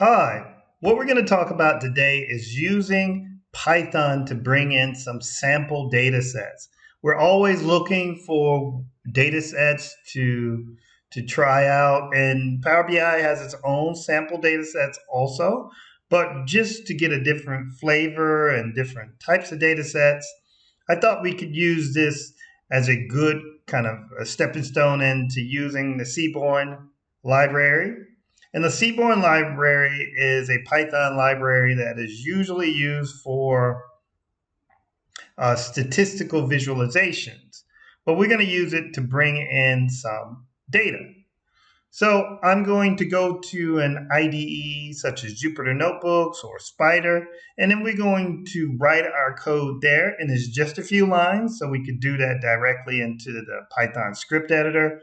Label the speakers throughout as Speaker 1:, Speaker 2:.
Speaker 1: Hi, what we're going to talk about today is using Python to bring in some sample data sets. We're always looking for data sets to try out, and Power BI has its own sample data sets also. But just to get a different flavor and different types of data sets, I thought we could use this as a good kind of a stepping stone into using the Seaborn library. And the Seaborn library is a Python library that is usually used for statistical visualizations, but we're going to use it to bring in some data. So I'm going to go to an IDE such as Jupyter Notebooks or Spider, and then we're going to write our code there, and it's just a few lines, so we could do that directly into the Python script editor.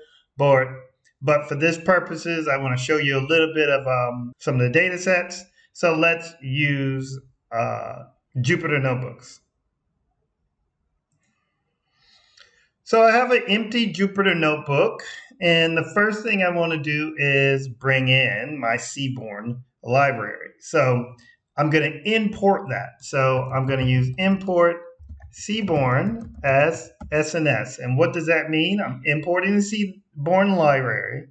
Speaker 1: But for this purposes, I want to show you a little bit of some of the data sets. So let's use Jupyter Notebooks. So I have an empty Jupyter notebook, and the first thing I want to do is bring in my Seaborn library. So I'm going to import that. So I'm going to use import Seaborn as SNS. And what does that mean? I'm importing the Seaborn library.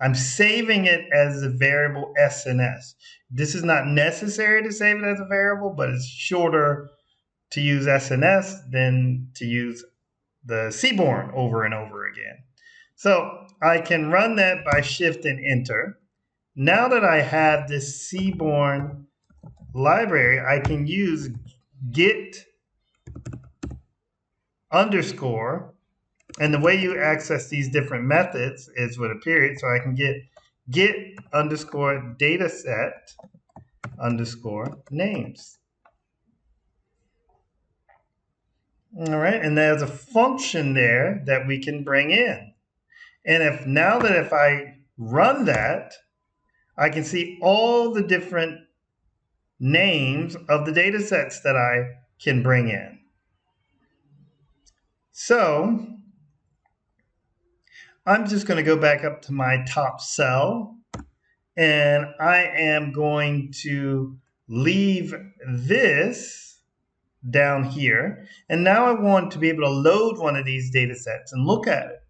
Speaker 1: I'm saving it as a variable SNS. This is not necessary to save it as a variable, but it's shorter to use SNS than to use the Seaborn over and over again. So I can run that by Shift and Enter. Now that I have this Seaborn library, I can use get underscore, and the way you access these different methods is with a period. So I can get underscore dataset underscore names. All right, and there's a function there that we can bring in. And if I run that, I can see all the different names of the data sets that I can bring in. So I'm just going to go back up to my top cell, and I am going to leave this down here. And now I want to be able to load one of these data sets and look at it.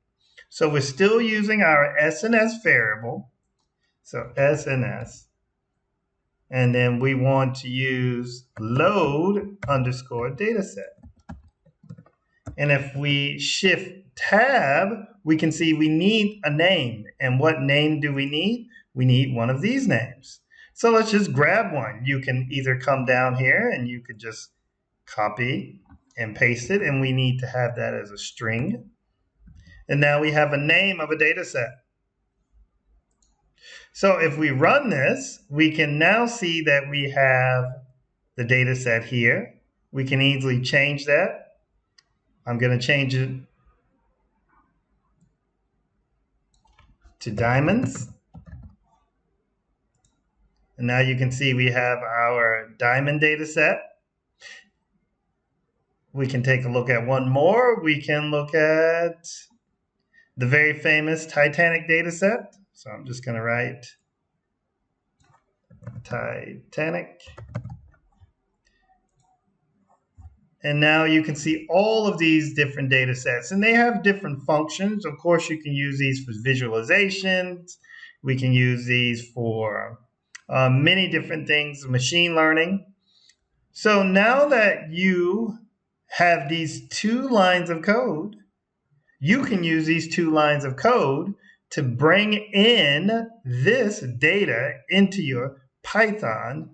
Speaker 1: So we're still using our SNS variable. So SNS. And then we want to use load underscore dataset. And if we shift tab, we can see we need a name. And what name do we need? We need one of these names. So let's just grab one. You can either come down here and you could just copy and paste it. And we need to have that as a string. And now we have a name of a data set. So if we run this, we can now see that we have the data set here. We can easily change that. I'm going to change it to diamonds. And now you can see we have our diamond data set. We can take a look at one more. We can look at the very famous Titanic data set. So I'm just going to write Titanic. And now you can see all of these different data sets, and they have different functions. Of course, you can use these for visualizations. We can use these for many different things, machine learning. So now that you have these two lines of code, you can use these two lines of code to bring in this data into your Python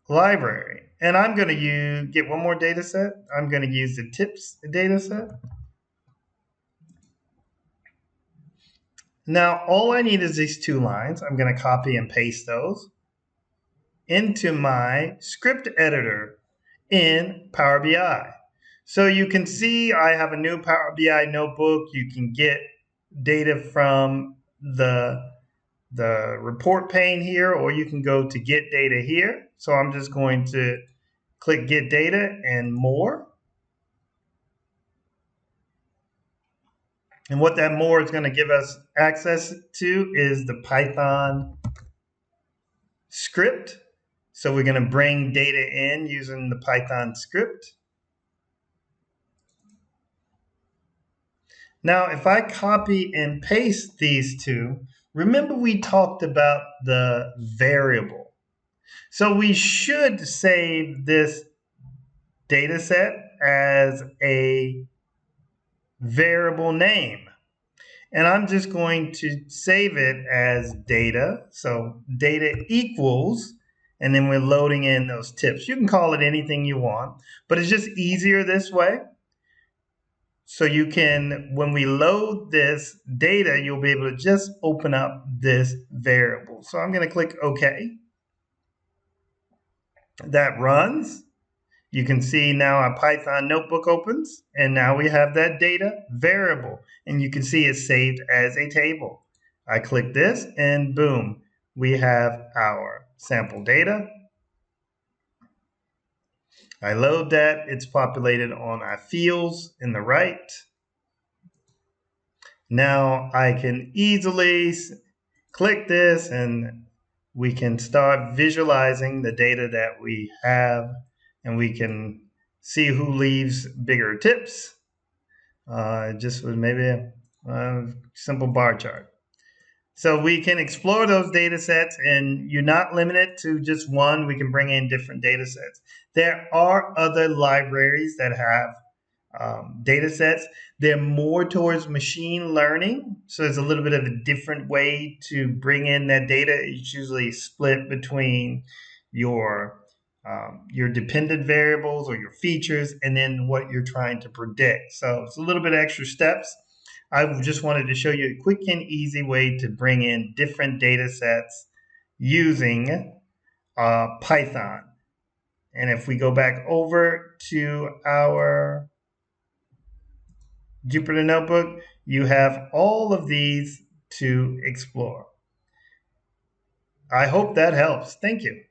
Speaker 1: library. And I'm going to get one more data set. I'm going to use the tips data set. Now, all I need is these two lines. I'm going to copy and paste those into my script editor in Power BI. So you can see I have a new Power BI notebook. You can get data from the report pane here, or you can go to get data here. So I'm just going to click get data and more. And what that more is going to give us access to is the Python script. So we're going to bring data in using the Python script. Now, if I copy and paste these two, remember we talked about the variable. So we should save this data set as a variable name. And I'm just going to save it as data. So data equals, and then we're loading in those tips. You can call it anything you want, but it's just easier this way. So you can, when we load this data, you'll be able to just open up this variable. So I'm going to click OK. That runs. You can see now our Python notebook opens, and now we have that data variable, and you can see it's saved as a table. I click this, and boom, we have our sample data. I load that. It's populated on our fields in the right. Now I can easily click this, and we can start visualizing the data that we have, and we can see who leaves bigger tips. Just with maybe a simple bar chart. So we can explore those data sets, and you're not limited to just one. We can bring in different data sets. There are other libraries that have data sets. They're more towards machine learning. So it's a little bit of a different way to bring in that data. It's usually split between your dependent variables or your features, and then what you're trying to predict. So it's a little bit extra steps. I just wanted to show you a quick and easy way to bring in different data sets using Python. And if we go back over to our Jupyter Notebook, you have all of these to explore. I hope that helps. Thank you.